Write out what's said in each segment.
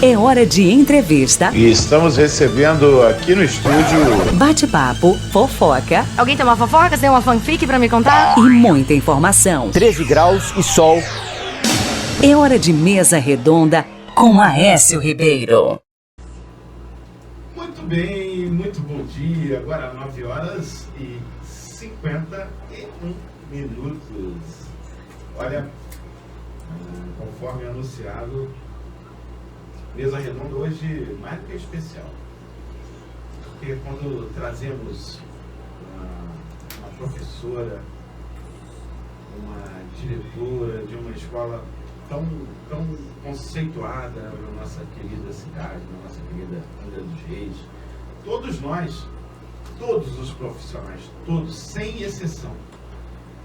É hora de entrevista. E estamos recebendo aqui no estúdio Bate-papo, fofoca. Alguém tem uma fofoca? Tem uma fanfic pra me contar? E muita informação. 13 graus e sol. É hora de mesa redonda com Aécio Ribeiro. Muito bem, muito bom dia. Agora 9 horas e 51 minutos. Olha, conforme anunciado, mesa redonda hoje mais do que especial. Porque quando trazemos uma professora, uma diretora de uma escola tão conceituada na nossa querida cidade, na nossa querida Angra dos Reis, todos nós, todos os profissionais, todos, sem exceção,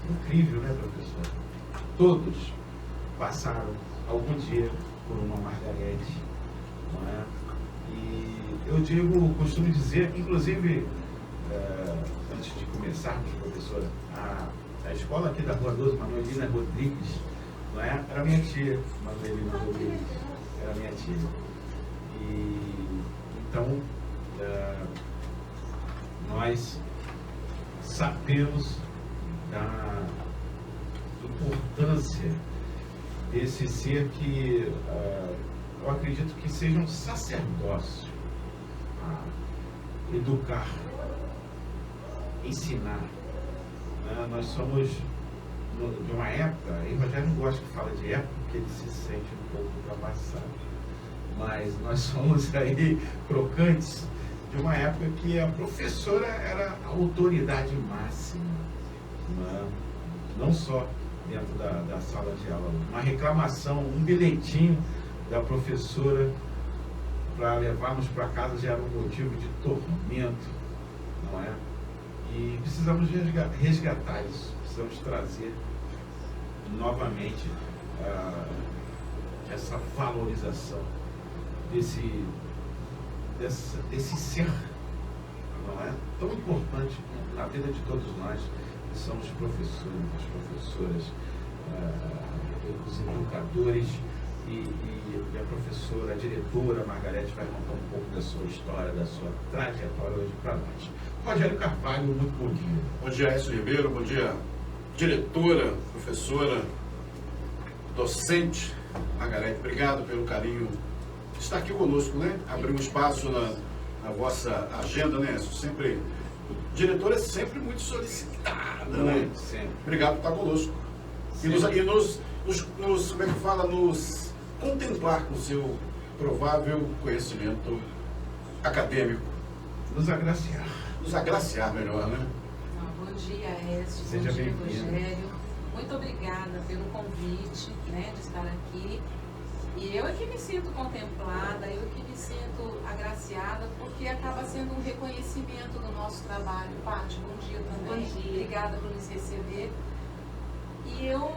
incrível, né, professor? Todos passaram algum dia por uma Margarete, não é? E eu costumo dizer, inclusive, antes de começarmos, professora, a escola aqui da Rua 12, Manuelina Rodrigues, não é? Era minha tia, Manuelina Rodrigues, era minha tia. E então, nós sabemos da importância desse ser que eu acredito que seja um sacerdócio a educar, ensinar. Nós somos de uma época, e o Rogério não gosta que fala de época porque ele se sente um pouco ultrapassado, mas nós somos aí crocantes de uma época que a professora era a autoridade máxima, não só dentro da sala de aula. Uma reclamação, um bilhetinho da professora para levarmos para casa já era um motivo de tormento, não é? E precisamos resgatar isso, precisamos trazer novamente essa valorização desse ser, não é? Tão importante na vida de todos nós, que são os professores, as professoras, os educadores e a professora, a diretora Margarete vai contar um pouco da sua história, da sua trajetória hoje para nós. Rogério Carvalho, muito bom dia. Bom dia, Aécio Ribeiro, bom dia, diretora, professora, docente Margarete, obrigado pelo carinho de estar aqui conosco, né? Abrir um espaço na vossa agenda, né? Sempre, diretora é sempre muito solicitada, né? Sempre. Obrigado por estar conosco. E nos, como é que fala, nos contemplar com o seu provável conhecimento acadêmico. Nos agraciar. Nos agraciar melhor, né? Bom dia, Aécio. Seja bom dia, bem-vindo. Rogério. Muito obrigada pelo convite, né, de estar aqui. E eu é que me sinto contemplada, eu que me sinto agraciada, porque acaba sendo um reconhecimento do nosso trabalho. Paty, bom dia também. Bom dia. Obrigada por nos receber. E eu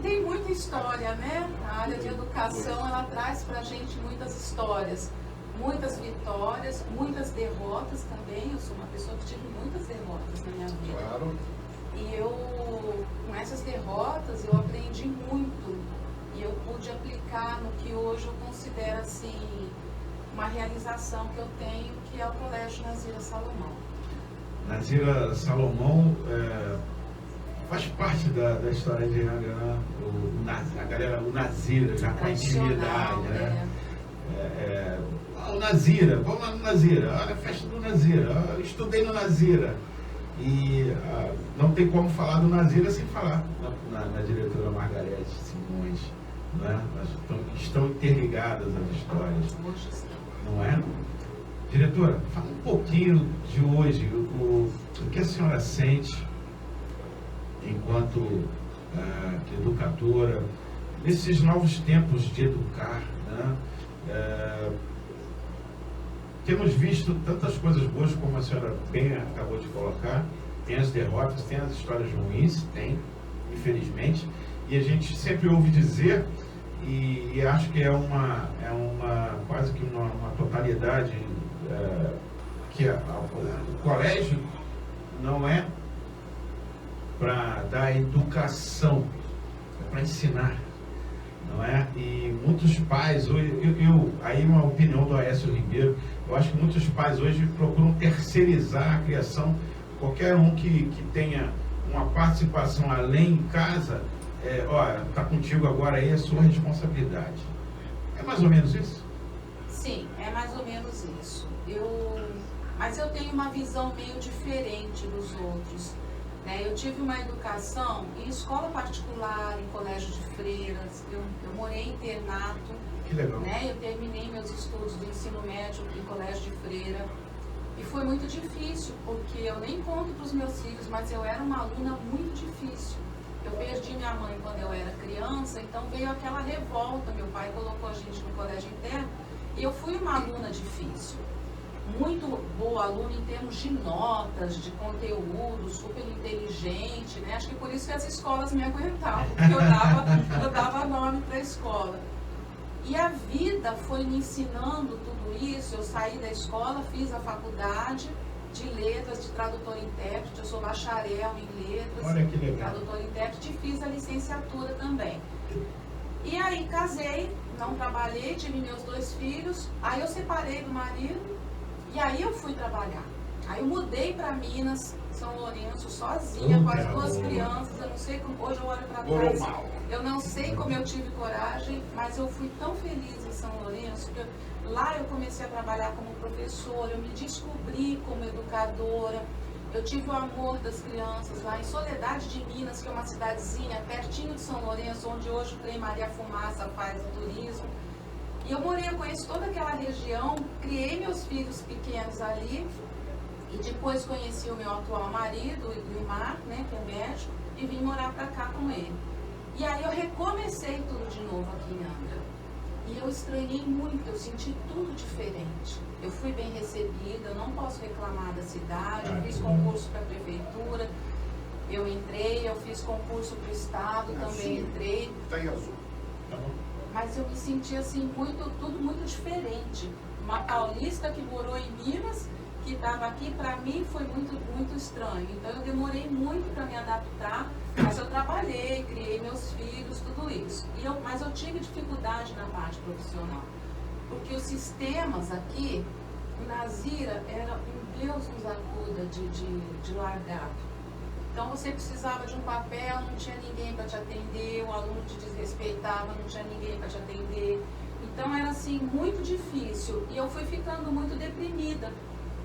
tem muita história, né? A área de educação, ela traz pra gente muitas histórias, muitas vitórias, muitas derrotas também. Eu sou uma pessoa que tive muitas derrotas na minha vida. Claro. E eu, com essas derrotas, eu aprendi muito. E eu pude aplicar no que hoje eu considero, assim, uma realização que eu tenho, que é o Colégio Nazira Salomão. Nazira Salomão faz parte da história de Angra, né? A galera, o Nazira, já com a intimidade, né? O Nazira, vamos lá no Nazira, olha a festa do Nazira, eu estudei no Nazira. E não tem como falar do Nazira sem falar na diretora Margarete Simões, né? Estão interligadas as histórias, não é? Diretora, fala um pouquinho de hoje, o que a senhora sente enquanto educadora, nesses novos tempos de educar, né? Temos visto tantas coisas boas, como a senhora bem acabou de colocar, tem as derrotas, tem as histórias ruins, tem, infelizmente, e a gente sempre ouve dizer, e acho que é uma quase que uma totalidade, que o colégio não é para dar educação, é para ensinar, não é? E muitos pais hoje, aí uma opinião do Aécio Ribeiro, eu acho que muitos pais hoje procuram terceirizar a criação. Qualquer um que tenha uma participação além em casa, olha, tá contigo agora aí, é sua responsabilidade. É mais ou menos isso? Sim, é mais ou menos isso. Mas eu tenho uma visão meio diferente dos outros. Né? Eu tive uma educação em escola particular, em colégio de freiras, eu morei em internato. Que legal. Né? Eu terminei meus estudos do ensino médio em colégio de freira. E foi muito difícil, porque eu nem conto para os meus filhos, mas eu era uma aluna muito difícil. Eu perdi minha mãe quando eu era criança, então veio aquela revolta. Meu pai colocou a gente no colégio interno e eu fui uma aluna difícil. Muito boa aluna em termos de notas, de conteúdo, super inteligente, né? Acho que por isso que as escolas me aguentavam, porque eu dava nome para a escola. E a vida foi me ensinando tudo isso. Eu saí da escola, fiz a faculdade de letras, de tradutor e intérprete, eu sou bacharel em letras, olha que legal, tradutor e intérprete, e fiz a licenciatura também. E aí casei, não trabalhei, tive meus 2 filhos, aí eu separei do marido, e aí eu fui trabalhar. Aí eu mudei para Minas, São Lourenço, sozinha, com as 2 crianças. Eu não sei como, hoje eu olho para trás, eu não sei como eu tive coragem, mas eu fui tão feliz em São Lourenço, que lá eu comecei a trabalhar como professora, eu me descobri como educadora, eu tive o amor das crianças lá em Soledade de Minas, que é uma cidadezinha pertinho de São Lourenço, onde hoje o Trem Maria Fumaça faz o turismo. E eu morei, eu conheço toda aquela região, criei meus filhos pequenos ali, e depois conheci o meu atual marido, o Guimar, né, que é médico, e vim morar pra cá com ele. E aí eu recomecei tudo de novo aqui em Angra. E eu estranhei muito, eu senti tudo diferente. Eu fui bem recebida, eu não posso reclamar da cidade, eu fiz concurso para a prefeitura, eu entrei, eu fiz concurso para o estado, também entrei. Está em azul. Mas eu me senti assim, tudo muito diferente. Uma paulista que morou em Minas, que estava aqui, para mim foi muito estranho. Então eu demorei muito para me adaptar, mas eu trabalhei, criei meus filhos, tudo isso. Mas eu tive dificuldade na parte profissional, porque os sistemas aqui, o Nazira era um Deus nos acuda de largado. Então você precisava de um papel, não tinha ninguém para te atender, o aluno te desrespeitava, não tinha ninguém para te atender. Então era assim, muito difícil. E eu fui ficando muito deprimida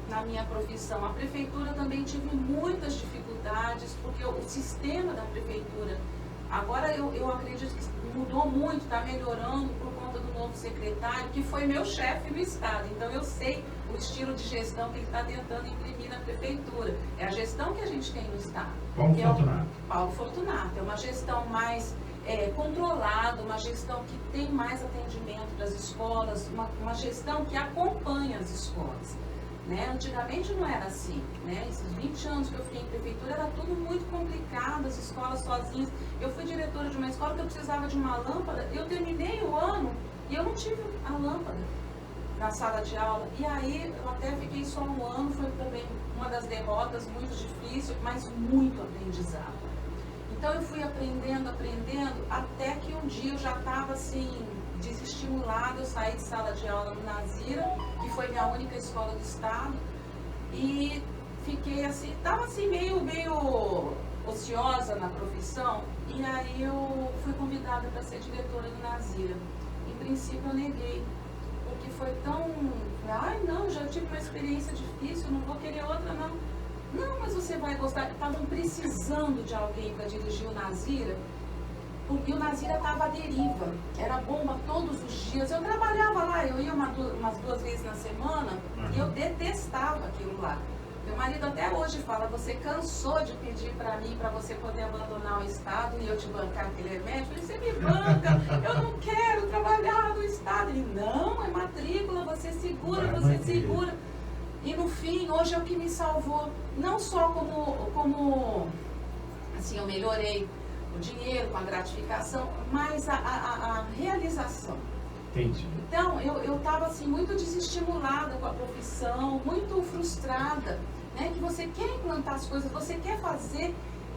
na minha profissão. A prefeitura também tive muitas dificuldades, porque o sistema da prefeitura, agora eu acredito que mudou muito, está melhorando por conta do novo secretário, que foi meu chefe no estado. Então eu sei o estilo de gestão que ele está tentando imprimir na prefeitura. É a gestão que a gente tem no estado. Paulo Fortunato. Paulo Fortunato. É uma gestão mais controlada, uma gestão que tem mais atendimento das escolas, uma gestão que acompanha as escolas. Né? Antigamente não era assim, né? Esses 20 anos que eu fiquei em prefeitura era tudo muito complicado, as escolas sozinhas. Eu fui diretora de uma escola que eu precisava de uma lâmpada, eu terminei o ano e eu não tive a lâmpada na sala de aula. E aí eu até fiquei só um ano, foi também uma das derrotas muito difícil, mas muito aprendizado. Então eu fui aprendendo, até que um dia eu já estava assim, desestimulada, eu saí de sala de aula no Nazira, que foi minha única escola do estado, e fiquei assim, estava assim meio ociosa na profissão, e aí eu fui convidada para ser diretora do Nazira. Em princípio eu neguei, porque foi tão, não, já tive uma experiência difícil, não vou querer outra não. Não, mas você vai gostar. Estavam precisando de alguém para dirigir o Nazira, porque o Nazira estava à deriva, era bomba todos os dias. Eu trabalhava lá, eu ia umas 2 vezes na semana, e eu detestava aquilo lá. Meu marido até hoje fala, você cansou de pedir para mim, para você poder abandonar o estado e eu te bancar aquele remédio? Eu falei, você me banca, eu não quero trabalhar no estado. Ele, não, é matrícula, você segura, segura. E no fim, hoje é o que me salvou, não só como assim, eu melhorei o dinheiro, com a gratificação, mas a realização. Entendi. Então, eu estava assim, muito desestimulada com a profissão, muito frustrada, né? Que você quer implantar as coisas, você quer fazer,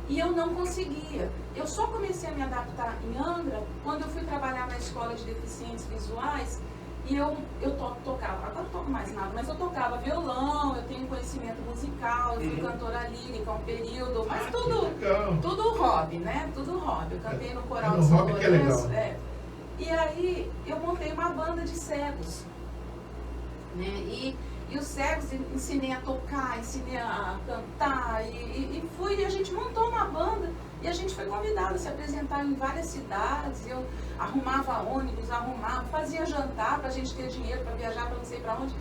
E eu não conseguia. Eu só comecei a me adaptar em Angra quando eu fui trabalhar na escola de deficientes visuais e eu tocava, agora não toco mais nada, mas eu tocava violão, eu tenho conhecimento musical, eu fui cantora lírica um período, mas tudo hobby, né? Tudo hobby. Eu cantei no coral de São hobby que é legal. E aí eu montei uma banda de cegos, né? E os cegos ensinei a tocar, ensinei a cantar e a gente montou uma banda e a gente foi convidado a se apresentar em várias cidades. Eu arrumava ônibus, fazia jantar para a gente ter dinheiro para viajar para não sei para onde.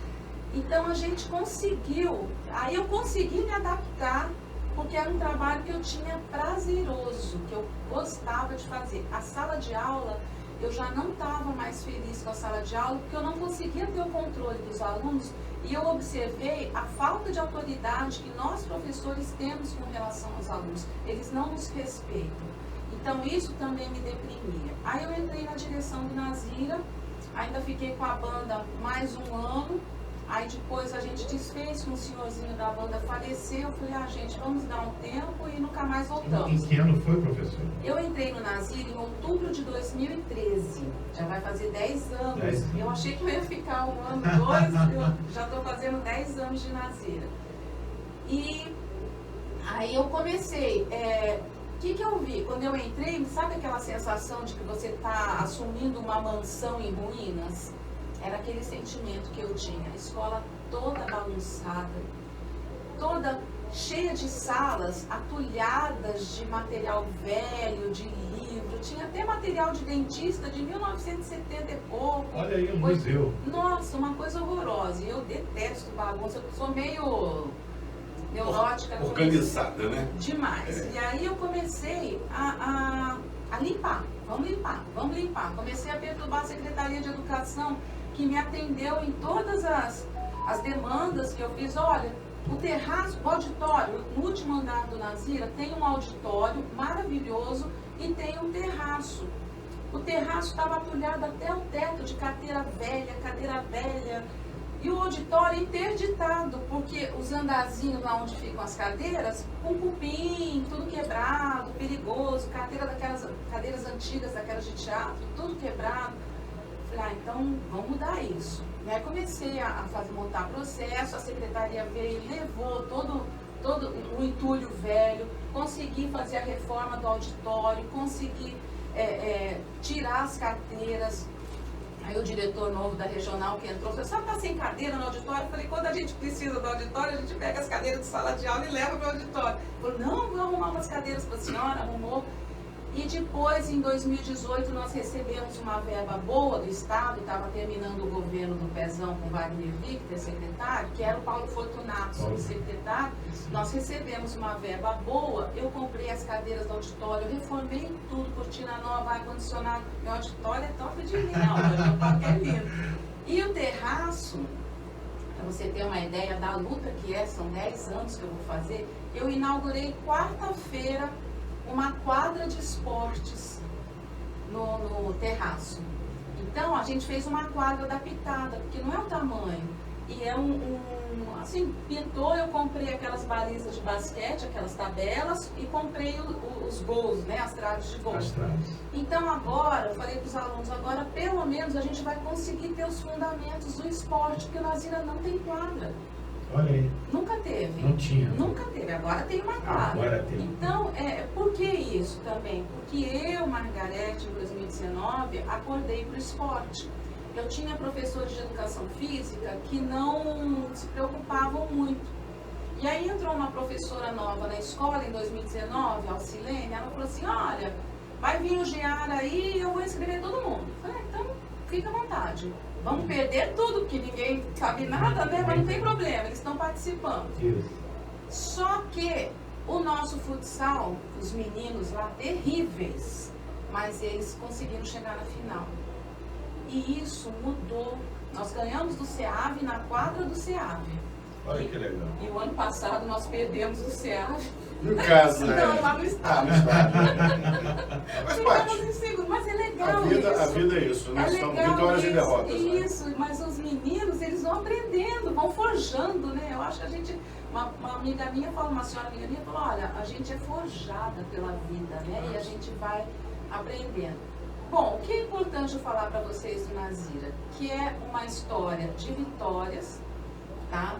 Então a gente conseguiu, aí eu consegui me adaptar, porque era um trabalho que eu tinha prazeroso, que eu gostava de fazer. A sala de aula, eu já não estava mais feliz com a sala de aula, porque eu não conseguia ter o controle dos alunos e eu observei a falta de autoridade que nós professores temos com relação aos alunos. Eles não nos respeitam. Então isso também me deprimia. Aí eu entrei na direção do Nazira, ainda fiquei com a banda mais um ano. Aí depois a gente desfez, com o senhorzinho da banda faleceu. Eu falei, gente, vamos dar um tempo e nunca mais voltamos. Em que ano foi, professor? Eu entrei no Nazira em outubro de 2013. Já vai fazer 10 anos. Eu achei que eu ia ficar um ano, 2, eu já estou fazendo 10 anos de Nazira. E aí eu comecei. O que eu vi? Quando eu entrei, sabe aquela sensação de que você está assumindo uma mansão em ruínas? Era aquele sentimento que eu tinha. A escola toda bagunçada, toda cheia de salas atulhadas de material velho, de livro. Tinha até material de dentista de 1970 e pouco. Olha aí, um museu. Nossa, uma coisa horrorosa. E eu detesto bagunça. Eu sou meio neurótica. Organizada, né? Demais. E aí eu comecei a limpar. Vamos limpar. Comecei a perturbar a Secretaria de Educação, que me atendeu em todas as demandas que eu fiz. Olha, o terraço, o auditório, no último andar do Nazira tem um auditório maravilhoso e tem um terraço. O terraço estava atulhado até o teto de cadeira velha, e o auditório interditado, porque os andarzinhos lá onde ficam as cadeiras, com cupim, tudo quebrado, perigoso, cadeiras antigas, daquelas de teatro, tudo quebrado. Falei, então vamos mudar isso. Aí comecei a montar processo, a secretaria veio e levou todo o entulho velho, consegui fazer a reforma do auditório, consegui tirar as carteiras. Aí o diretor novo da regional que entrou, falou, só tá sem cadeira no auditório? Eu falei, quando a gente precisa do auditório, a gente pega as cadeiras de sala de aula e leva para o auditório. Ele falou, não, vou arrumar umas cadeiras para a senhora, arrumou. E depois, em 2018, nós recebemos uma verba boa do Estado, estava terminando o governo do Pezão com Wagner Victor, secretário, que era o Paulo Fortunato, subsecretário. Nós recebemos uma verba boa, eu comprei as cadeiras do auditório, eu reformei tudo, cortina nova, ar-condicionado. Meu auditório é top de linha, meu auditório é lindo. E o terraço, para você ter uma ideia da luta que são 10 anos que eu vou fazer, eu inaugurei quarta-feira uma quadra de esportes no terraço. Então a gente fez uma quadra adaptada, porque não é o tamanho. E é assim, pintou, eu comprei aquelas balizas de basquete, aquelas tabelas, e comprei os gols, né, as traves de gol. Então agora, eu falei para os alunos, agora pelo menos a gente vai conseguir ter os fundamentos do esporte, porque o Nazira não tem quadra. Olha aí. Nunca teve. Não tinha. Nunca teve, agora tem uma quadra. Agora tem. Então, por que isso também? Porque eu, Margarete, em 2019, acordei para o esporte. Eu tinha professores de educação física que não se preocupavam muito. E aí entrou uma professora nova na escola em 2019, a Alcilene, ela falou assim, olha, vai vir o GEAR aí e eu vou inscrever todo mundo. Eu falei, então fica à vontade. Vamos perder tudo, porque ninguém sabe nada, né? Mas não tem problema, eles estão participando. Isso. Só que o nosso futsal, os meninos lá, terríveis, mas eles conseguiram chegar na final. E isso mudou. Nós ganhamos do SEAV na quadra do SEAV. Olha que legal. E o ano passado nós perdemos do SEAV Em casa, né? Não, lá no estádio. Faz parte. Ficamos inseguros, mas é legal A vida isso. É isso, né? É São legal vitórias isso, e derrotas. Né? Isso, mas os meninos, eles vão aprendendo, vão forjando, né? Eu acho que a gente, uma amiga minha falou, uma senhora amiga minha falou, olha, a gente é forjada pela vida, né? E a gente vai aprendendo. Bom, o que é importante eu falar para vocês do Nazira? Que é uma história de vitórias, tá?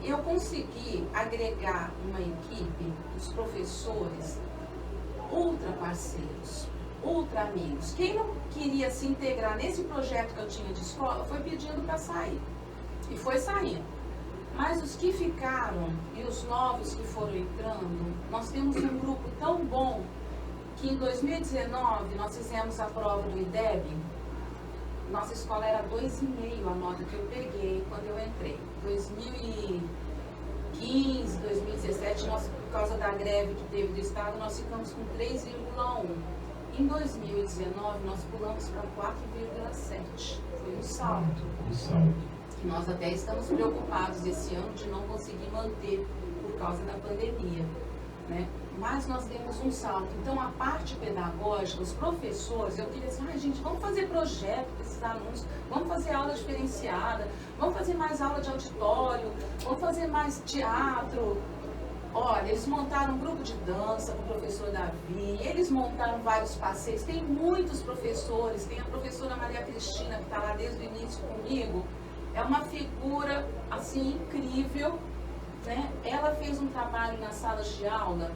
Eu consegui agregar uma equipe dos professores ultra parceiros, ultra amigos. Quem não queria se integrar nesse projeto que eu tinha de escola foi pedindo para sair. E foi saindo. Mas os que ficaram e os novos que foram entrando, nós temos um grupo tão bom que em 2019 nós fizemos a prova do IDEB. Nossa escola era 2,5 a nota que eu peguei quando eu entrei. 2015, 2017, nós, por causa da greve que teve do Estado, nós ficamos com 3,1. Em 2019, nós pulamos para 4,7. Foi um salto. Que nós até estamos preocupados esse ano de não conseguir manter por causa da pandemia, né? Mas nós demos um salto. Então, a parte pedagógica, os professores, eu queria assim, gente, vamos fazer projeto para esses alunos, vamos fazer aula diferenciada, vamos fazer mais aula de auditório, vamos fazer mais teatro. Olha, eles montaram um grupo de dança com o professor Davi, eles montaram vários passeios, tem muitos professores, tem a professora Maria Cristina, que está lá desde o início comigo, é uma figura, assim, incrível, né? Ela fez um trabalho nas salas de aula,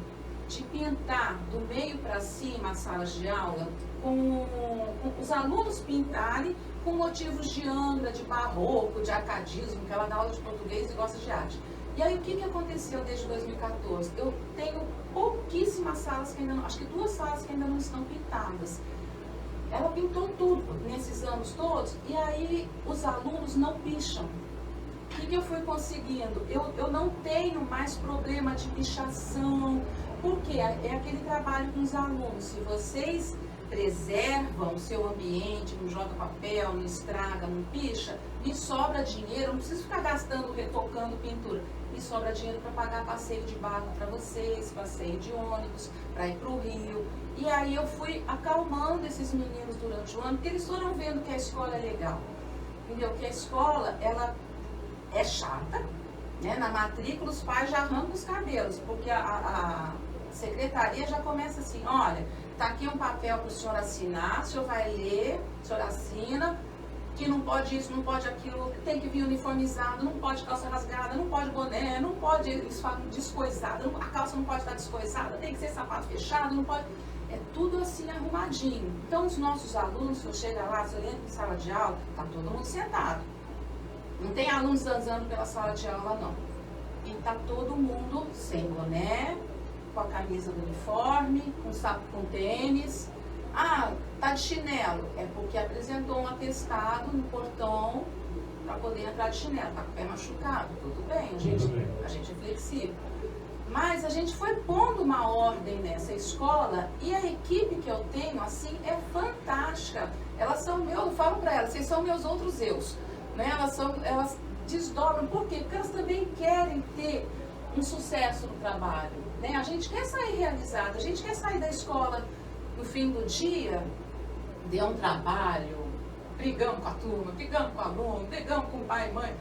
de pintar do meio para cima as salas de aula, com os alunos pintarem com motivos de Angra, de barroco, de arcadismo, que ela dá aula de português e gosta de arte. E aí o que aconteceu desde 2014? Eu tenho pouquíssimas salas que ainda não, acho que 2 salas que ainda não estão pintadas. Ela pintou tudo nesses anos todos e aí os alunos não picham. O que eu fui conseguindo? Eu não tenho mais problema de pichação, porque é aquele trabalho com os alunos. Se vocês preservam o seu ambiente, não joga papel, não estraga, não picha, me sobra dinheiro, não preciso ficar gastando, retocando pintura, me sobra dinheiro para pagar passeio de barco para vocês, passeio de ônibus, para ir para o Rio. E aí eu fui acalmando esses meninos durante o ano, porque eles foram vendo que a escola é legal, entendeu? Que a escola, ela é chata, né? Na matrícula os pais já arrancam os cabelos, porque a secretaria já começa assim, olha, tá aqui um papel para o senhor assinar, o senhor vai ler, o senhor assina, que não pode isso, não pode aquilo, tem que vir uniformizado, não pode calça rasgada, não pode boné, não pode, eles falam descoisada, a calça não pode estar descoisada, tem que ser sapato fechado, não pode... É tudo assim arrumadinho. Então os nossos alunos, se eu chegar lá, se eu entro em sala de aula, tá todo mundo sentado. Não tem alunos dançando pela sala de aula, não. E tá todo mundo sem boné, com a camisa do uniforme, com saco com tênis. Ah, tá de chinelo. É porque apresentou um atestado no portão para poder entrar de chinelo. Tá com o pé machucado. Tudo bem, a gente é flexível. Mas a gente foi pondo uma ordem nessa escola e a equipe que eu tenho, assim, é fantástica. Elas são meus, eu falo para elas, vocês são meus outros eus. Né? Elas desdobram, por quê? Porque elas também querem ter um sucesso no trabalho. Né? A gente quer sair realizada, a gente quer sair da escola no fim do dia, deu um trabalho, brigamos com a turma, brigamos com o aluno, brigamos com o pai e mãe.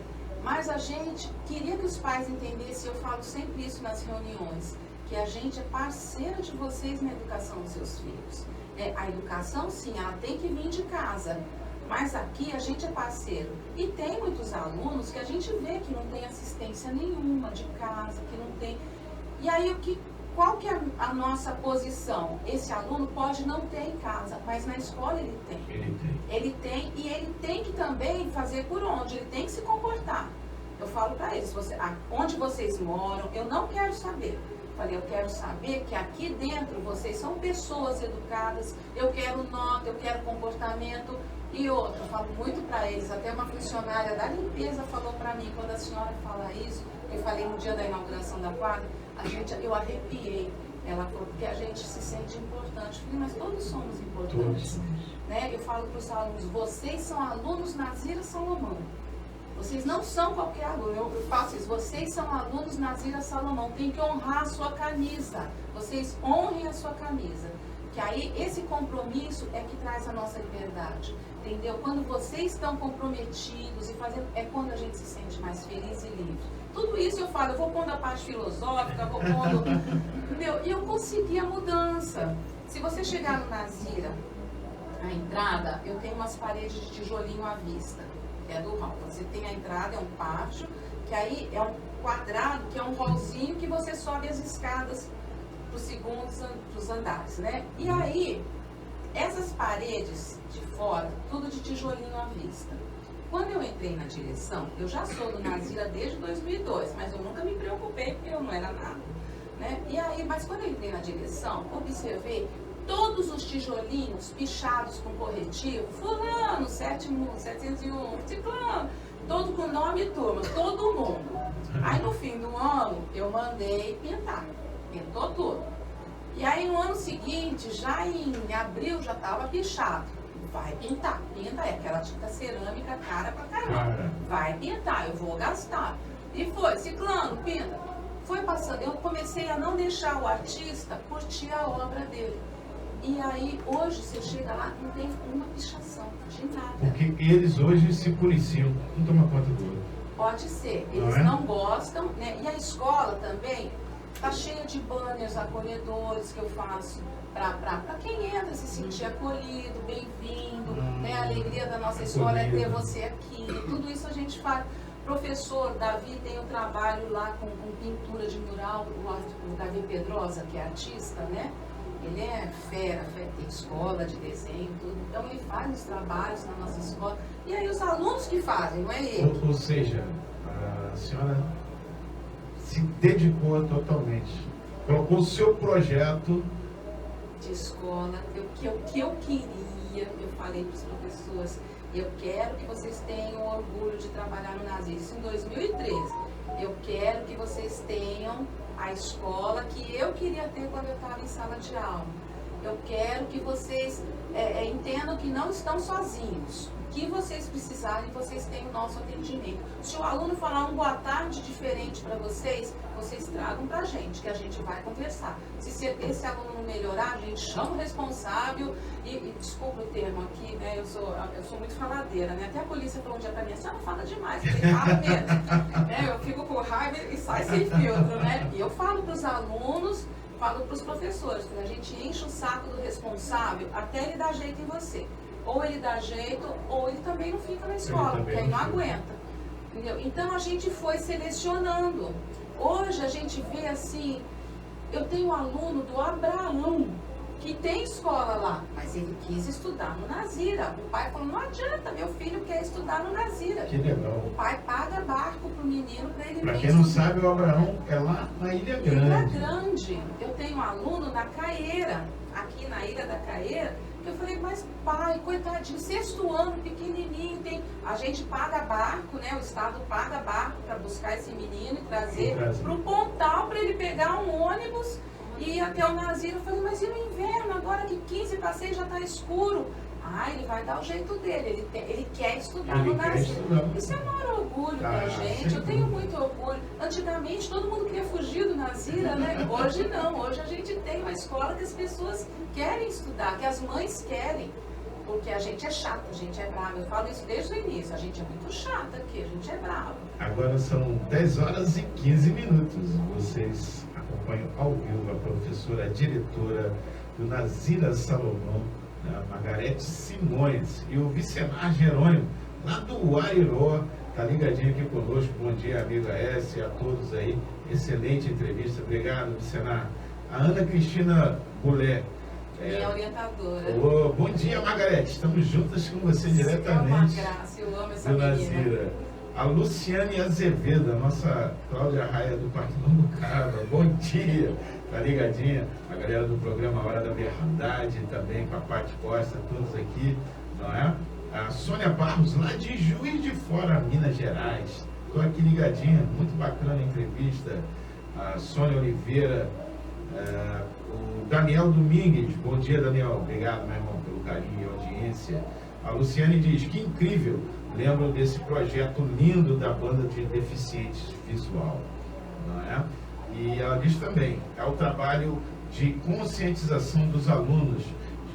Mas a gente queria que os pais entendessem, eu falo sempre isso nas reuniões, que a gente é parceira de vocês na educação dos seus filhos. A educação, sim, ela tem que vir de casa, mas aqui a gente é parceiro. E tem muitos alunos que a gente vê que não tem assistência nenhuma de casa, que não tem... E aí, qual que é a nossa posição? Esse aluno pode não ter em casa, mas na escola ele tem. Ele tem e ele tem que também fazer por onde? Ele tem que se comportar. Eu falo para eles, onde vocês moram, eu não quero saber. Falei, eu quero saber que aqui dentro vocês são pessoas educadas, eu quero nota, eu quero comportamento. E outro, eu falo muito para eles, até uma funcionária da limpeza falou para mim, quando a senhora fala isso, eu falei no dia da inauguração da quadra, eu arrepiei. Ela falou, porque a gente se sente importante. Eu falei, mas todos somos importantes. Né? Eu falo para os alunos, vocês são alunos Nazira Salomão. Vocês não são qualquer aluno. Eu faço isso. Vocês são alunos Nazira Salomão. Tem que honrar a sua camisa. Vocês honrem a sua camisa. Que aí esse compromisso é que traz a nossa liberdade. Entendeu? Quando vocês estão comprometidos e fazendo, é quando a gente se sente mais feliz e livre. Tudo isso eu falo, eu vou pondo a parte filosófica, vou pondo... Entendeu? E eu consegui a mudança. Se você chegar no Nazira, a entrada, eu tenho umas paredes de tijolinho à vista, que é do hall. Você tem a entrada, é um pátio, que aí é um quadrado, que é um hallzinho que você sobe as escadas para os segundos, para os andares, né? E aí, essas paredes de fora, tudo de tijolinho à vista. Quando eu entrei na direção, eu já sou do Nazira desde 2002, mas eu nunca me preocupei porque eu não era nada, né? E aí, mas quando eu entrei na direção, observei todos os tijolinhos pichados com corretivo, fulano, 701, ciclano, todo com nome e turma, todo mundo. Aí no fim do ano, eu mandei pintar, pintou tudo. E aí no ano seguinte, já em abril, já estava pichado. Vai pintar, pinta, é aquela tinta cerâmica cara pra caramba. Vai pintar, eu vou gastar. E foi, ciclano, pinta. Foi passando, eu comecei a não deixar o artista curtir a obra dele. E aí, hoje, você chega lá, não tem uma pichação de nada. Porque eles hoje se policiam, não toma conta do outro. Pode ser, eles não gostam, né? E a escola também tá cheia de banners acolhedores que eu faço para quem entra se sentir acolhido, bem-vindo, né? A alegria da nossa escola é ter você aqui. Tudo isso a gente faz. Professor Davi tem um trabalho lá com pintura de mural, o Davi Pedrosa, que é artista, né? Ele é fera, tem escola de desenho, tudo. Então ele faz os trabalhos na nossa escola. E aí os alunos que fazem, não é ele. Ou seja, a senhora se dedicou totalmente. Colocou o seu projeto de escola, que eu queria, eu falei para os professores, eu quero que vocês tenham orgulho de trabalhar no Nazira. Isso em 2013. Eu quero que vocês tenham a escola que eu queria ter quando eu estava em sala de aula. Eu quero que vocês entendam que não estão sozinhos. O que vocês precisarem, vocês têm o nosso atendimento. Se o aluno falar boa tarde diferente para vocês, vocês tragam para a gente, que a gente vai conversar. Se esse aluno não melhorar, a gente chama o responsável e desculpa o termo aqui, né? Eu sou muito faladeira, né? Até a polícia falou um dia para mim, a senhora fala demais, você fala mesmo. Né? Eu fico com raiva e sai sem filtro, né? E eu falo para os alunos, falo para os professores, que a gente enche o saco do responsável até ele dar jeito em você. Ou ele dá jeito, ou ele também não fica na escola, porque aí não aguenta. Entendeu? Então a gente foi selecionando. Hoje a gente vê assim, eu tenho um aluno do Abraão, que tem escola lá, mas ele quis estudar no Nazira. O pai falou, não adianta, meu filho quer estudar no Nazira. Que legal. O pai paga barco pro menino para ele vir. Para quem não sabe, o Abraão é lá na Ilha Grande. Ilha Grande. Eu tenho um aluno na Caeira, aqui na Ilha da Caeira, que eu falei, mas pai, coitadinho, 6º ano, pequenininho, a gente paga barco, né? O Estado paga barco para buscar esse menino e trazer para o Pontal, para ele pegar um ônibus e ir até o Nazira. Eu falei, mas e no inverno, agora que 15 para 6 já está escuro? Ah, ele vai dar o jeito dele, ele quer estudar no Nazira. Isso é o maior orgulho pra gente, eu tenho muito orgulho. Antigamente todo mundo queria fugir do Nazira, né? Hoje não, hoje a gente tem uma escola que as pessoas querem estudar, que as mães querem. Porque a gente é chata, a gente é brava. Eu falo isso desde o início, a gente é muito chata aqui, a gente é brava. Agora são 10 horas e 15 minutos. Vocês acompanham ao vivo a professora, a diretora do Nazira Salomão, a Margarete Simões, e o Vicenar Jerônimo, lá do Ariró, tá ligadinho aqui conosco. Bom dia, amiga S, a todos aí. Excelente entrevista, obrigado, Vicenar. A Ana Cristina Bulé. Minha orientadora. Bom dia, Margarete. Estamos juntas com você diretamente. É uma graça, eu amo essa do menina. Nazira. A Luciane Azevedo, a nossa Cláudia Raia do Parque Mambucaba. Bom dia, tá ligadinha? A galera do programa Hora da Verdade também, com a Paty Costa, todos aqui, não é? A Sônia Barros, lá de Juiz de Fora, Minas Gerais. Estou aqui ligadinha, muito bacana a entrevista. A Sônia Oliveira, o Daniel Domingues. Bom dia, Daniel. Obrigado, meu irmão, pelo carinho e audiência. A Luciane diz, que incrível, lembro desse projeto lindo da banda de deficientes visual, não é? E ela diz também, é o trabalho de conscientização dos alunos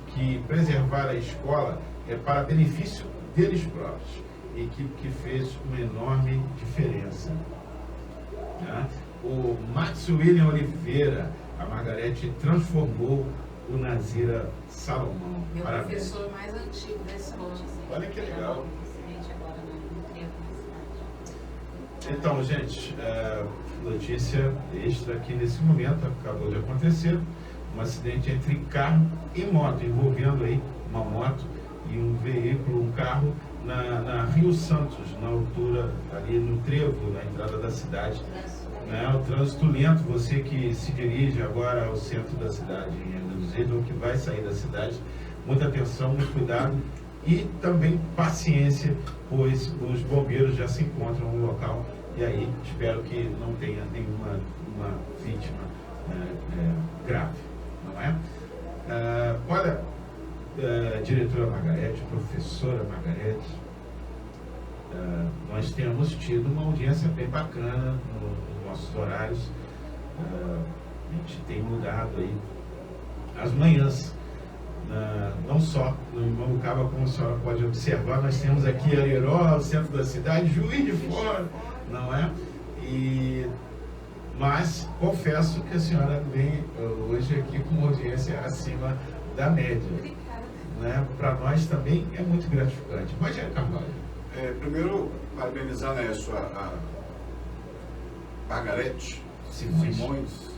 que preservar a escola é para benefício deles próprios e que fez uma enorme diferença. Né? O Max William Oliveira, a Margarete transformou o Nazira Salomão. Meu Parabéns. professor mais antigo da escola. Olha que legal. Então, gente, notícia extra aqui nesse momento, acabou de acontecer, um acidente entre carro e moto, envolvendo aí uma moto e um veículo, um carro, na Rio Santos, na altura, ali no Trevo, na entrada da cidade. Né? O trânsito lento, você que se dirige agora ao centro da cidade, em Reduzida, ou que vai sair da cidade, muita atenção, muito cuidado e também paciência, pois os bombeiros já se encontram no local e aí espero que não tenha nenhuma vítima grave, não é? Olha, diretora Margarete, professora Margarete, nós temos tido uma audiência bem bacana nos nossos horários. A gente tem mudado aí as manhãs, não só no Imamucaba, como a senhora pode observar, nós temos aqui Areró, o centro da cidade, Juiz de Fora, não é? Mas confesso que a senhora vem hoje aqui com uma audiência acima da média. Né? Para nós também é muito gratificante. Rogério Carvalho. Primeiro, parabenizar, né, a Margarete Simões,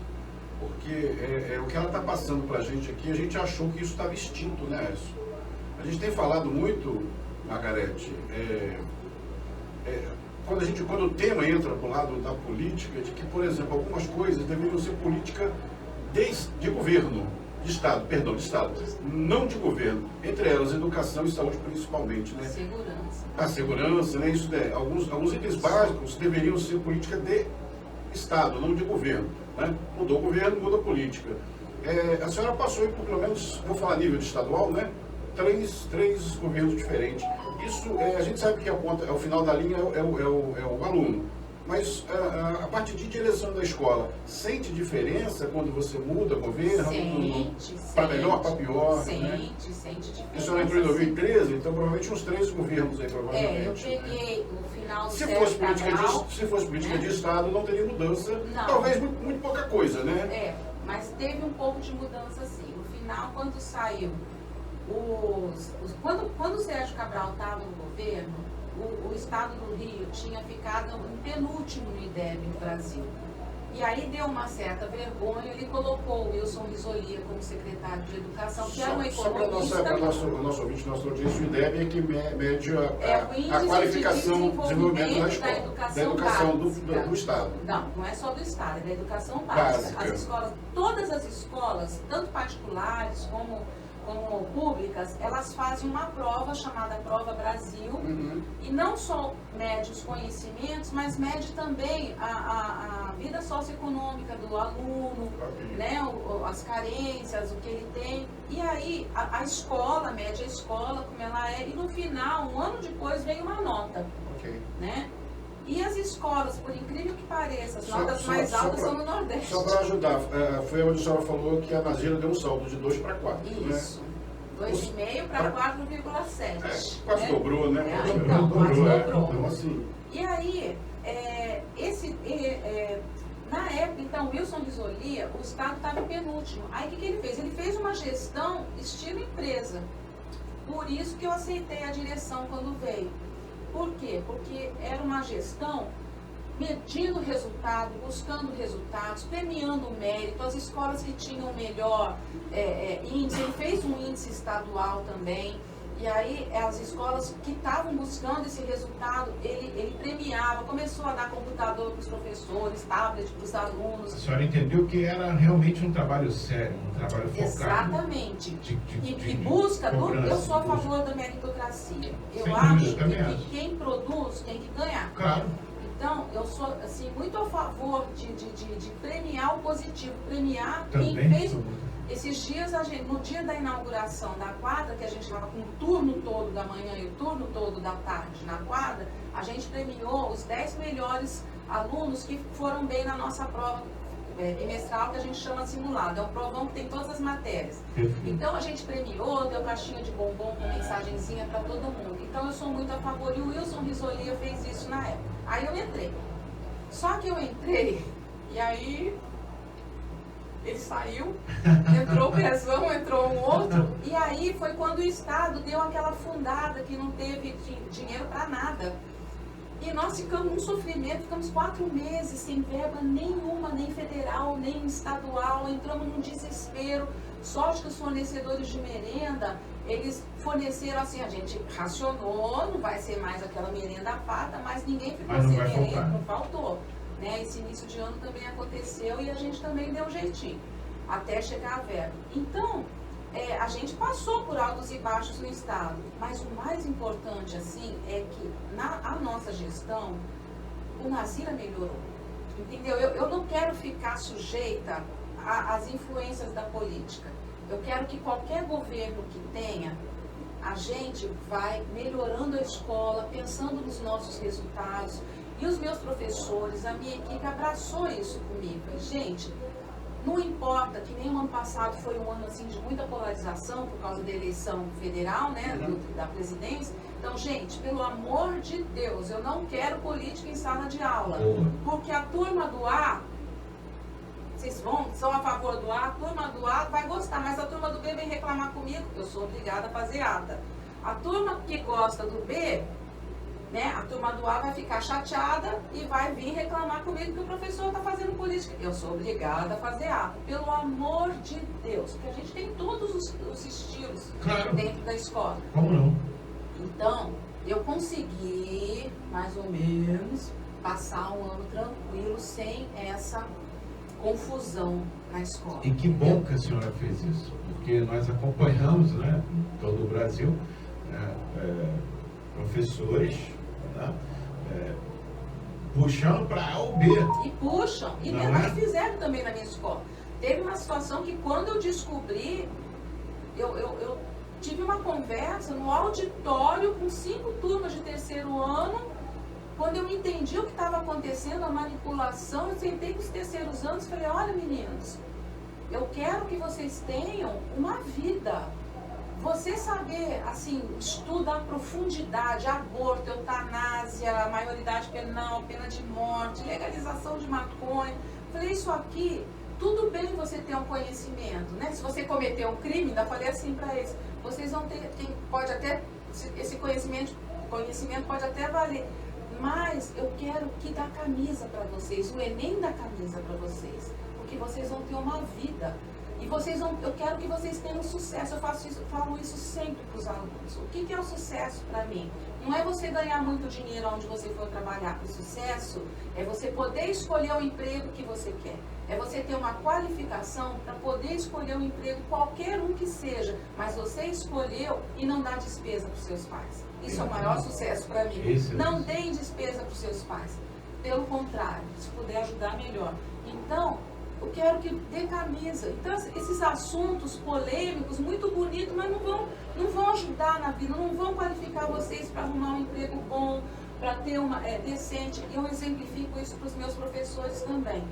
porque o que ela está passando para a gente aqui, a gente achou que isso estava extinto, né, Edson? A gente tem falado muito, Margarete, quando o tema entra para o lado da política, de que, por exemplo, algumas coisas deveriam ser política de governo, de Estado, não de governo, entre elas educação e saúde principalmente, né? Segurança. A segurança, né? Isso alguns itens básicos deveriam ser política de Estado, não de governo, né? Mudou o governo, muda a política. A senhora passou por pelo menos, vou falar a nível de estadual, né? Três governos diferentes. Isso, a gente sabe que ao final da linha é o aluno. Mas a parte de direção da escola, sente diferença quando você muda governo? Para melhor, para pior? Sente diferença. A senhora entrou em 2013, então provavelmente uns 3 governos aí, provavelmente. Eu peguei no final do Se fosse política de Estado, não teria mudança. Não. Talvez muito pouca coisa, né? Mas teve um pouco de mudança sim. No final, quando saiu quando o Sérgio Cabral estava no governo, o estado do Rio tinha ficado em penúltimo no IDEB no Brasil. E aí deu uma certa vergonha, ele colocou o Wilson Risolia como secretário de Educação, que era um economista. Só para o nosso ouvinte, nossa audiência, o IDEB é que mede a qualificação de de desenvolvimento da escola, da educação do Estado. Não é só do Estado, é da educação básica. As escolas, todas as escolas, tanto particulares como públicas, elas fazem uma prova chamada Prova Brasil, e não só mede os conhecimentos, mas mede também a vida socioeconômica do aluno, né, as carências, o que ele tem, e aí a escola, mede a escola como ela é, e no final, um ano depois, vem uma nota, né? E as escolas, por incrível que pareça, as notas mais altas são no Nordeste. Só para ajudar, foi onde a senhora falou que a Nazira deu um salto de 2 para 4. Isso. Né? 2,5 para 4,7. Quase dobrou, né? Então, quase dobrou. Então, assim. E aí, na época, então, Wilson Risolia, o Estado estava em penúltimo. Aí o que ele fez? Ele fez uma gestão estilo empresa. Por isso que eu aceitei a direção quando veio. Por quê? Porque era uma gestão medindo resultado, buscando resultados, premiando o mérito, as escolas que tinham melhor índice, ele fez um índice estadual também, e aí as escolas que estavam buscando esse resultado, ele premiava, começou a dar computador para os professores, tablet para os alunos. A senhora entendeu que era realmente um trabalho sério, um trabalho focado. Exatamente. E busca, eu sou a favor da meritocracia. Eu acho que quem produz tem que ganhar. Claro. Então, eu sou assim, muito a favor de premiar o positivo, premiar também quem fez. Esses dias, no dia da inauguração da quadra, que a gente estava com o turno todo da manhã e o turno todo da tarde na quadra, a gente premiou os 10 melhores alunos que foram bem na nossa prova bimestral, que a gente chama simulado. É um provão que tem todas as matérias. Então a gente premiou, deu caixinha de bombom com mensagenzinha para todo mundo. Então eu sou muito a favor, e o Wilson Risolia fez isso na época. Aí eu entrei. Só que eu entrei, e aí ele saiu, entrou o Pezão, entrou um outro, e aí foi quando o Estado deu aquela fundada que não teve dinheiro para nada. E nós ficamos num sofrimento, ficamos 4 meses sem verba nenhuma, nem federal, nem estadual, entramos num desespero. Sorte que os fornecedores de merenda, eles forneceram assim, a gente racionou, não vai ser mais aquela merenda farta, mas ninguém ficou sem merenda, não faltou. Né? Esse início de ano também aconteceu e a gente também deu um jeitinho, até chegar a verba. Então, a gente passou por altos e baixos no Estado, mas o mais importante, assim, é que a nossa gestão, o Nazira melhorou, entendeu? Eu não quero ficar sujeita às influências da política. Eu quero que qualquer governo que tenha, a gente vai melhorando a escola, pensando nos nossos resultados, e os meus professores, a minha equipe abraçou isso comigo. Gente, não importa, que nem o ano passado foi um ano assim de muita polarização por causa da eleição federal, né, da presidência. Então, gente, pelo amor de Deus, eu não quero política em sala de aula, porque a turma do A, vocês são a favor do A, a turma do A vai gostar, mas a turma do B vem reclamar comigo, eu sou obrigada a fazer ata. A turma que gosta do B, né, a turma do A vai ficar chateada e vai vir reclamar comigo que o professor está fazendo política. Eu sou obrigada a fazer ata, pelo amor de Deus, porque a gente tem todos os estilos dentro da escola. Como não? Então, eu consegui, mais ou menos, passar um ano tranquilo, sem essa confusão na escola. E que bom que a senhora fez isso, porque nós acompanhamos, né, em todo o Brasil, né, professores, né, puxando para A ou B. E puxam. E nós fizeram também na minha escola. Teve uma situação que quando eu descobri, eu tive uma conversa no auditório com 5 turmas de terceiro ano. Quando eu entendi o que estava acontecendo, a manipulação, eu sentei com os terceiros anos e falei, olha meninos, eu quero que vocês tenham uma vida. Você saber, assim, estuda a profundidade, aborto, eutanásia, maioridade penal, pena de morte, legalização de maconha. Falei, isso aqui, tudo bem você ter um conhecimento, né? Se você cometer um crime, ainda falei assim para eles, vocês vão ter, pode até, esse conhecimento pode até valer, mas eu quero que dá camisa para vocês, o Enem dá camisa para vocês, porque vocês vão ter uma vida. E eu quero que vocês tenham sucesso. Eu falo isso sempre para os alunos. O que é o sucesso para mim? Não é você ganhar muito dinheiro onde você for trabalhar. O sucesso é você poder escolher o emprego que você quer. É você ter uma qualificação para poder escolher um emprego, qualquer um que seja, mas você escolheu e não dá despesa para os seus pais. Isso é o maior sucesso para mim. Não deem despesa para os seus pais. Pelo contrário, se puder ajudar, melhor. Então, eu quero que dê camisa. Então, esses assuntos polêmicos, muito bonitos, mas não vão ajudar na vida, não vão qualificar vocês para arrumar um emprego bom, para ter uma decente. E eu exemplifico isso para os meus professores também.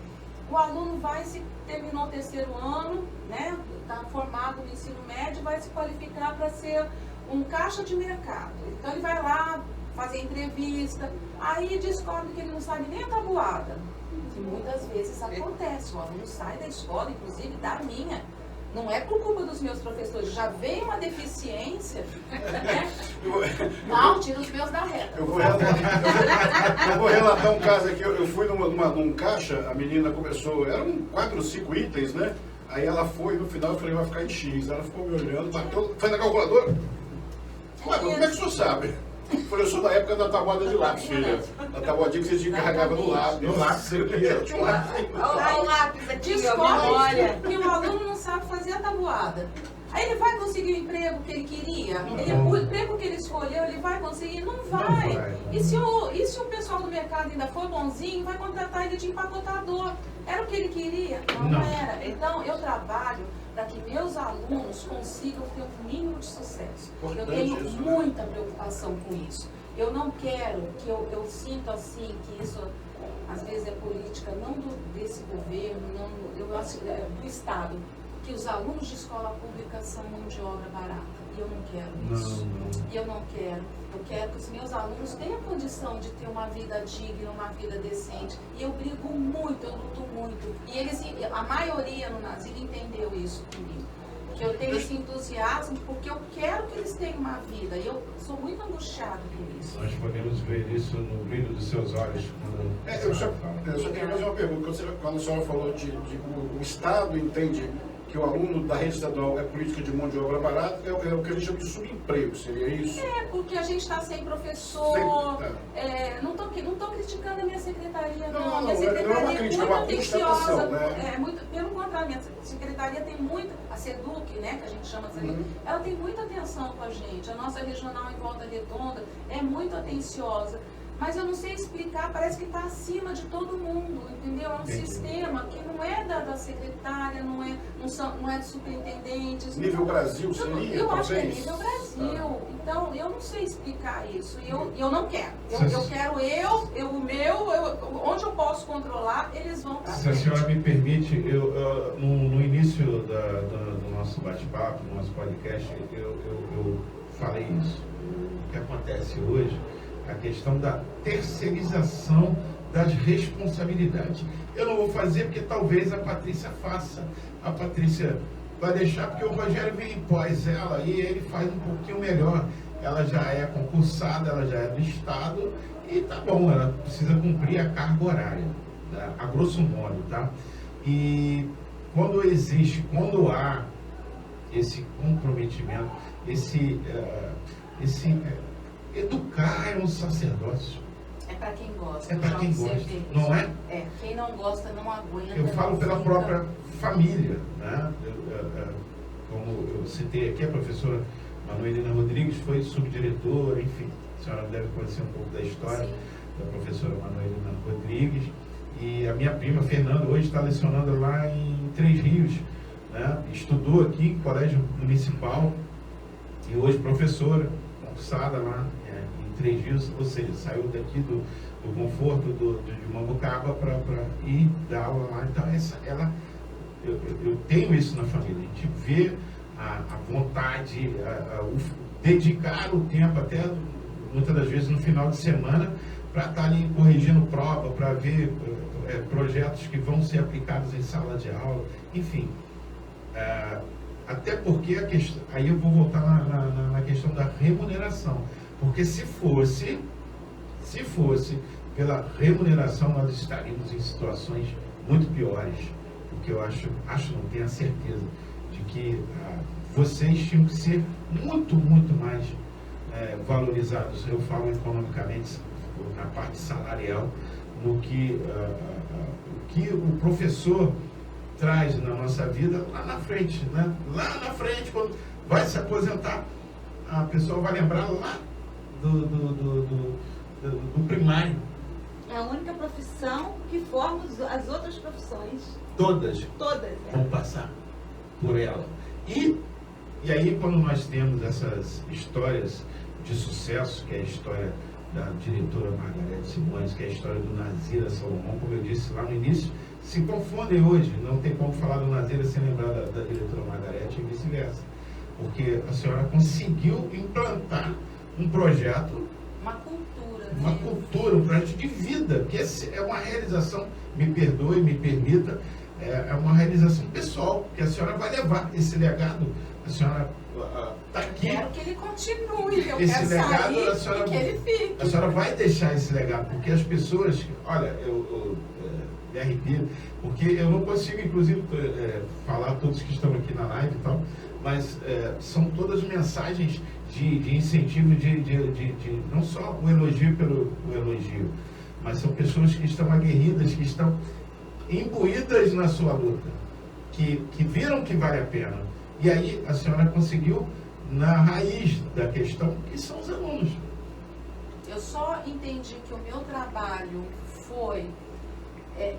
O aluno vai, se terminou o terceiro ano, né, está formado no ensino médio, vai se qualificar para ser um caixa de mercado. Então, ele vai lá fazer entrevista, aí descobre que ele não sabe nem a tabuada. Que muitas vezes acontece, o aluno sai da escola, inclusive da minha, não é por culpa dos meus professores, já vem uma deficiência, né? Não, tira os meus da reta. Eu vou relatar um caso aqui, eu fui num caixa, a menina começou, eram 4 ou 5 itens, né? Aí ela foi, no final eu falei, vai ficar em X, ela ficou me olhando, bateu, foi na calculadora? Ué, como é que o senhor sabe? Eu falei, eu sou da época da tabuada de lápis, filha. A tabuadinha que vocês carregavam no lápis. No lápis, eu tinha um lápis. Olha o lápis aqui, olha. Que o aluno não sabe fazer a tabuada. Aí ele vai conseguir o emprego que ele queria? O emprego que ele escolheu, ele vai conseguir? Não vai. E se o pessoal do mercado ainda for bonzinho, vai contratar ele de empacotador. Era o que ele queria? Não era. Então, eu trabalho para que meus alunos consigam ter um mínimo de sucesso. Eu Importante tenho isso, né? muita preocupação com isso. Eu não quero que eu sinto assim que isso às vezes é política não desse governo, não, eu acho do Estado, que os alunos de escola pública são mão de obra barata. E eu não quero isso. E eu não quero. Eu quero que os meus alunos tenham a condição de ter uma vida digna, uma vida decente. E eu brigo muito, eu luto muito. E eles, a maioria no Nasir entendeu isso comigo. Que eu tenho esse entusiasmo porque eu quero que eles tenham uma vida. E eu sou muito angustiada por isso. Nós podemos ver isso no brilho dos seus olhos quando Eu só queria fazer uma pergunta. Quando a senhora falou de o Estado entende que o aluno da rede estadual é política de mão de obra barata, é o que a gente chama de subemprego, seria isso? É, porque a gente está sem professor, não estou criticando a minha secretaria, não. A minha secretaria não é uma crítica, é muito uma atenciosa, né? pelo contrário, a minha secretaria tem muita, a SEDUC, né, que a gente chama de SEDUC, ela tem muita atenção com a gente, a nossa regional em Volta Redonda é muito atenciosa. Mas eu não sei explicar, parece que está acima de todo mundo, entendeu? É um sistema que não é da secretária, não é de superintendentes. Nível Brasil seria? Eu acho que é nível Brasil. Então, eu não sei explicar isso. E eu não quero. Eu quero onde eu posso controlar, eles vão estar. Se a senhora me permite, no início do nosso bate-papo, do nosso podcast, eu falei isso. O que acontece hoje, a questão da terceirização das responsabilidades. Eu não vou fazer porque talvez a Patrícia faça. A Patrícia vai deixar porque o Rogério vem pós ela e ele faz um pouquinho melhor. Ela já é concursada, ela já é do Estado e tá bom, ela precisa cumprir a carga horária, né? A grosso modo, tá? E quando há esse comprometimento, educar é um sacerdócio. É para quem gosta. É para quem gosta, não é? É, quem não gosta não aguenta. Eu falo pela própria família, né? Como eu citei aqui, a professora Manuelina Rodrigues foi subdiretora, enfim, a senhora deve conhecer um pouco da história da professora Manuelina Rodrigues. E a minha prima Fernanda hoje está lecionando lá em Três Rios, né? Estudou aqui em colégio municipal e hoje professora, concursada lá em Três Rios, ou seja, saiu daqui do conforto de Mambucaba para ir dar aula lá. Então, eu tenho isso na família, a gente vê a vontade, dedicar o tempo, até muitas das vezes no final de semana, para estar ali corrigindo prova, para ver projetos que vão ser aplicados em sala de aula, enfim. Até porque aí eu vou voltar na questão da remuneração, porque se fosse pela remuneração, nós estaríamos em situações muito piores, porque eu acho, não tenho a certeza de que vocês tinham que ser muito, muito mais valorizados, eu falo economicamente, na parte salarial, no que o professor traz na nossa vida lá na frente, né? Lá na frente, quando vai se aposentar, a pessoa vai lembrar lá do primário. É a única profissão que forma as outras profissões. Todas vão passar por ela. E aí, quando nós temos essas histórias de sucesso, que é a história da diretora Margarete Simões, que é a história do Nazira Salomão, como eu disse lá no início, se confundem hoje. Não tem como falar do Nazira sem lembrar da diretora Margarete e vice-versa. Porque a senhora conseguiu implantar um projeto, uma cultura, um projeto de vida, que é uma realização, me perdoe, me permita, é uma realização pessoal, que a senhora vai levar esse legado. A senhora está aqui. Eu quero que ele continue, eu esse quero legado, sair e que ele fique. A senhora vai deixar esse legado, porque as pessoas, olha, eu me arrepio, porque eu não consigo, inclusive, falar todos que estão aqui na live e tal, mas são todas mensagens de incentivo, de não só o elogio pelo elogio, mas são pessoas que estão aguerridas, que estão imbuídas na sua luta, que viram que vale a pena. E aí a senhora conseguiu na raiz da questão, que são os alunos. Eu só entendi que o meu trabalho foi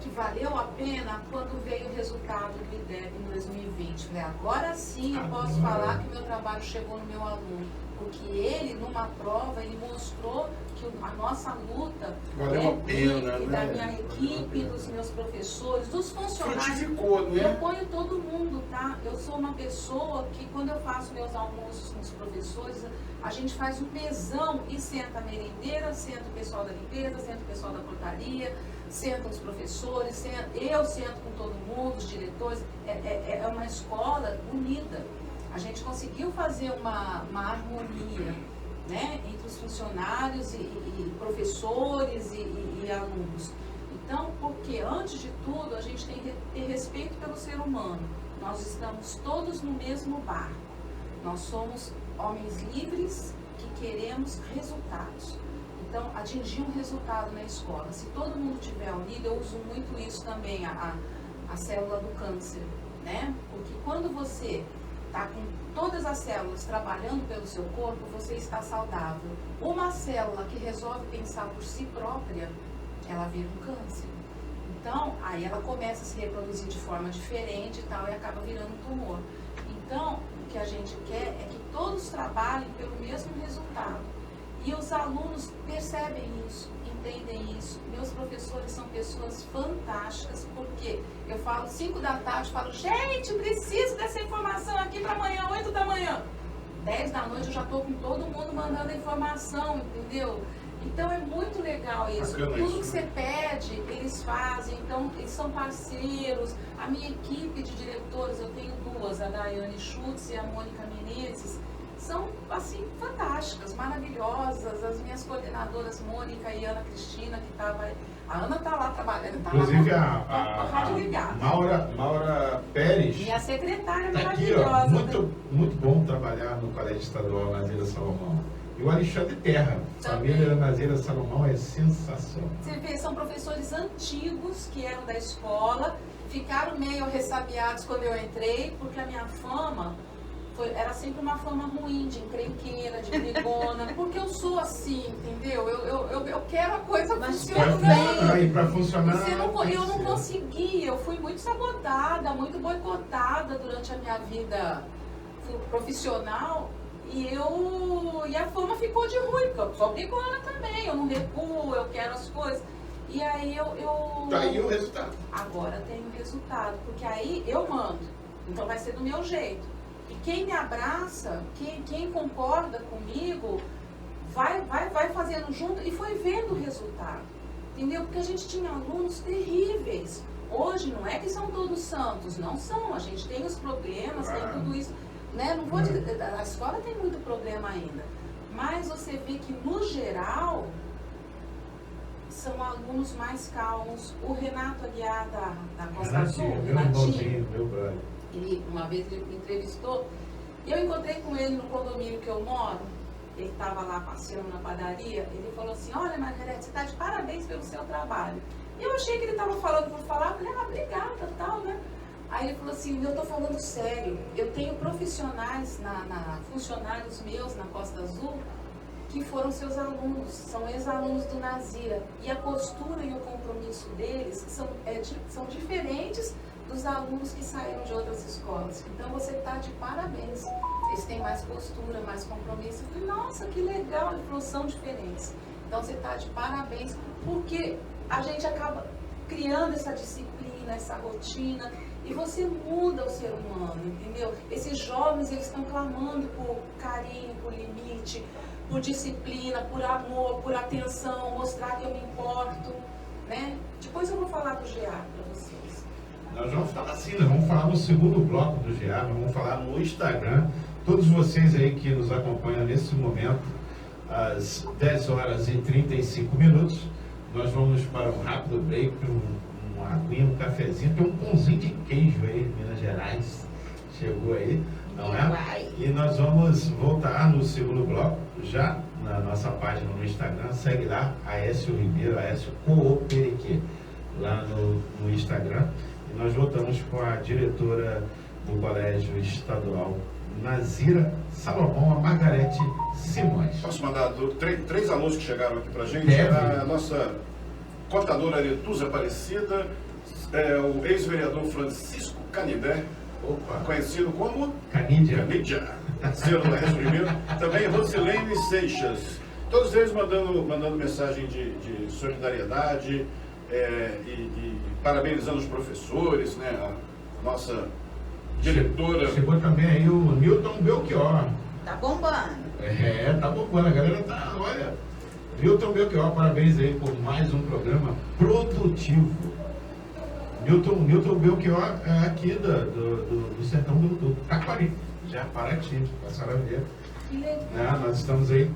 que valeu a pena quando veio o resultado do IDEB em 2020. Falei, agora sim eu posso falar que o meu trabalho chegou no meu aluno. Porque ele, numa prova, ele mostrou que a nossa luta, valeu a pena, e da minha equipe, dos meus professores, dos funcionários, frutificou, né? eu ponho todo mundo, tá? Eu sou uma pessoa que, quando eu faço meus almoços com os professores, a gente faz um mesão e senta a merendeira, senta o pessoal da limpeza, senta o pessoal da portaria, sentam os professores, eu sento com todo mundo, os diretores. É uma escola unida. A gente conseguiu fazer uma harmonia, né, entre os funcionários e professores e alunos. Então, porque antes de tudo a gente tem que ter respeito pelo ser humano. Nós estamos todos no mesmo barco. Nós somos homens livres que queremos resultados. Então, atingir um resultado na escola. Se todo mundo estiver unido, eu uso muito isso também, a célula do câncer, né? Porque quando você está com todas as células trabalhando pelo seu corpo, você está saudável. Uma célula que resolve pensar por si própria, ela vira um câncer. Então, aí ela começa a se reproduzir de forma diferente e tal, e acaba virando um tumor. Então, o que a gente quer é que todos trabalhem pelo mesmo resultado. E os alunos percebem isso, entendem isso. Meus professores são pessoas fantásticas, porque eu falo 5 da tarde, falo, gente, preciso dessa informação aqui para amanhã, 8 da manhã. 10 da noite eu já estou com todo mundo mandando a informação, entendeu? Então é muito legal isso. Bacana Tudo isso, que você pede, eles fazem. Então, eles são parceiros. A minha equipe de diretores, eu tenho 2, a Daiane Schutz e a Mônica Menezes, são, assim, fantásticas, maravilhosas. As minhas coordenadoras, Mônica e Ana Cristina, que estava... A Ana está lá trabalhando, está lá Inclusive a rádio ligada. Maura Pérez. Minha secretária Tá aqui, ó, maravilhosa. muito bom trabalhar no Colégio Estadual Nazeira Salomão. E o Alexandre Terra, Também. família Nazeira Salomão é sensacional. Você vê, são professores antigos que eram da escola, ficaram meio ressabiados quando eu entrei, porque a minha fama era sempre uma fama ruim, de encrenqueira, de brigona, porque eu sou assim, entendeu? Eu quero a coisa funcionando. E para funcionar. Eu não consegui, eu fui muito sabotada, muito boicotada durante a minha vida profissional. E a fama ficou de ruim, porque eu sou brigona também, eu não recuo, eu quero as coisas. E aí Tá aí o resultado. Agora tem o resultado, porque aí eu mando, então vai ser do meu jeito. E quem me abraça, quem concorda comigo, vai fazendo junto e foi vendo o resultado. Entendeu? Porque a gente tinha alunos terríveis. Hoje não é que são todos santos, não são. A gente tem os problemas, tem tudo isso. Né? Não vou dizer, a escola tem muito problema ainda, mas você vê que no geral são alunos mais calmos. O Renato Aguiar da Costa Azul, Renatinho, meu brother. Uma vez ele me entrevistou e eu encontrei com ele no condomínio que eu moro. Ele estava lá passeando na padaria. Ele falou assim: olha, Margarete, você está de parabéns pelo seu trabalho. E eu achei que ele estava falando por falar. Eu falei: obrigada, tal, né? Aí ele falou assim: eu estou falando sério, eu tenho profissionais, funcionários meus na Costa Azul, que foram seus alunos, são ex-alunos do Nazira. E a postura e o compromisso deles são diferentes dos alunos que saíram de outras escolas. Então você está de parabéns. Eles têm mais postura, mais compromisso. Eu falei: nossa, que legal. Ele falou: são diferentes. Então você está de parabéns, porque a gente acaba criando essa disciplina, essa rotina. E você muda o ser humano, entendeu? Esses jovens, eles estão clamando por carinho, por limite, por disciplina, por amor, por atenção, mostrar que eu me importo, né? Depois eu vou falar do GA para vocês. Nós vamos falar assim, nós vamos falar no segundo bloco do GA, nós vamos falar no Instagram. Todos vocês aí que nos acompanham nesse momento, às 10 horas e 35 minutos, nós vamos para um rápido break, uma aguinha, um cafezinho, tem um pãozinho de queijo aí, Minas Gerais, chegou aí, não é? E nós vamos voltar no segundo bloco, já na nossa página no Instagram, segue lá, Aécio Ribeiro, Aécio Coopereque, lá no Instagram, e nós voltamos com a diretora do Colégio Estadual Nazira Salomão, a Margarete Simões. Posso mandar 3 alunos que chegaram aqui pra gente? Deve. A nossa contadora Aretusa Aparecida, o ex-vereador Francisco Canidé, conhecido como Canidia, Ciro da Res Primeiro, também Rosilene Seixas, todos eles mandando mensagem de solidariedade e parabenizando os professores, né, a nossa diretora. Chegou também aí o Newton Belchior. Tá bombando. Tá bombando, a galera tá, olha, Newton Belchior, parabéns aí por mais um programa produtivo. Newton Belchior é aqui do sertão do Taquari, já Paraty, a senhora vê. Nós estamos aí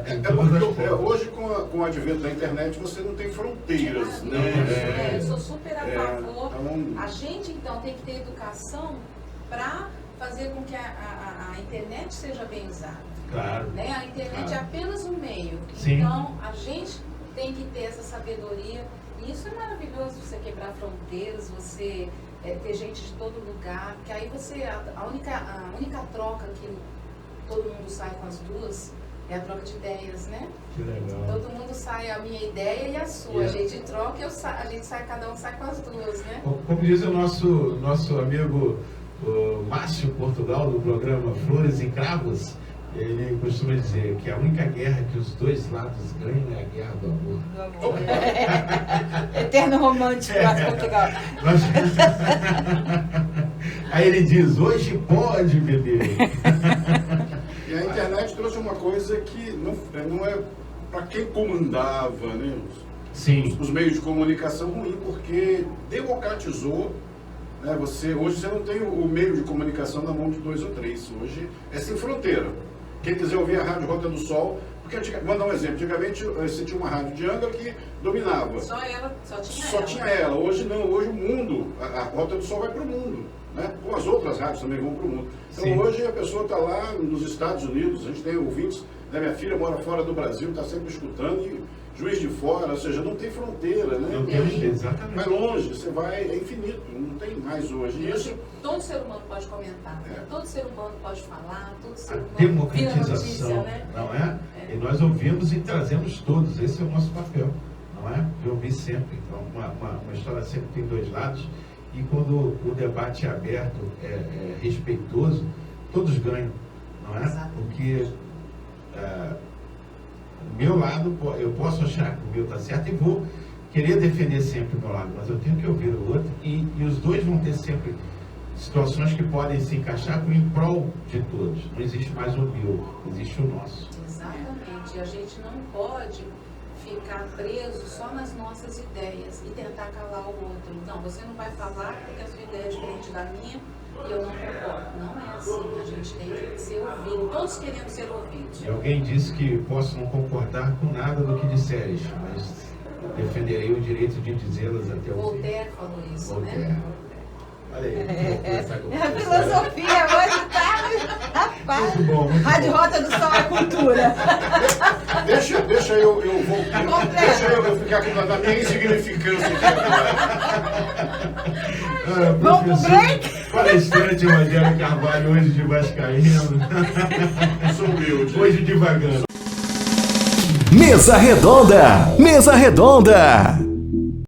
em todas as formas. Hoje, com o advento da internet, você não tem fronteiras, né? Eu sou super a favor. A gente, então, tem que ter educação para fazer com que a internet seja bem usada. Claro. Né? A internet é apenas um meio. Sim. Então, a gente tem que ter essa sabedoria. E isso é maravilhoso, você quebrar fronteiras, você ter gente de todo lugar, que aí você, a única troca que todo mundo sai com as duas é a troca de ideias, né? Que legal. Todo mundo sai a minha ideia e a sua, a gente troca, a gente sai, cada um sai com as duas, né? Como diz o nosso amigo Márcio Portugal, do programa Flores e Cravos, ele costuma dizer que a única guerra que os dois lados ganham é a guerra do amor. Eterno romântico, Portugal. Aí ele diz, hoje pode beber. E a internet trouxe uma coisa que não é para quem comandava, né? Os meios de comunicação ruim, porque democratizou. Né? Hoje você não tem o meio de comunicação na mão de 2 ou 3. Hoje é sem fronteira. Quem quiser ouvir a Rádio Rota do Sol, porque vou dar um exemplo, antigamente você tinha uma rádio de Angra que dominava. Só tinha ela. Hoje não, hoje o mundo, a Rota do Sol vai para o mundo, né? Como as outras rádios também vão para o mundo. Então Sim. Hoje a pessoa está lá nos Estados Unidos, a gente tem ouvintes, né? Minha filha mora fora do Brasil, está sempre escutando, e Juiz de Fora, ou seja, não tem fronteira, né? Não tem, exatamente. Vai longe, você vai, é infinito, não tem mais hoje. Isso. Todo ser humano pode comentar, todo ser humano pode falar, todo ser humano Democratização, notícia, né? Não é? E nós ouvimos e trazemos todos, esse é o nosso papel, não é? De ouvir sempre. Então, uma história sempre tem 2 lados, e quando o debate é aberto, é respeitoso, todos ganham, não é? Exatamente. Porque do meu lado, eu posso achar que o meu está certo e vou querer defender sempre o meu lado, mas eu tenho que ouvir o outro, e os dois vão ter sempre situações que podem se encaixar em prol de todos. Não existe mais o meu, existe o nosso. Exatamente. E a gente não pode ficar preso só nas nossas ideias e tentar calar o outro. Não, você não vai falar porque a sua ideia é diferente da minha e eu não concordo. Não é assim. A gente tem que ser ouvido. Todos queremos ser ouvidos. E alguém disse que posso não concordar com nada do que disseres, mas defenderei o direito de dizê-las até o fim. Voltaire falou isso, Voltaire. né? Olha aí, A filosofia hoje tá... Rapaz, muito bom, muito Rádio bom. Rota do Sol é cultura. Deixa eu voltar. Deixa eu ficar aqui na minha insignificância aqui agora. Vamos pro break? Palestrante Rogério Carvalho, hoje de Vascaíno. Sou humilde. Hoje devagando. Mesa Redonda! Mesa Redonda!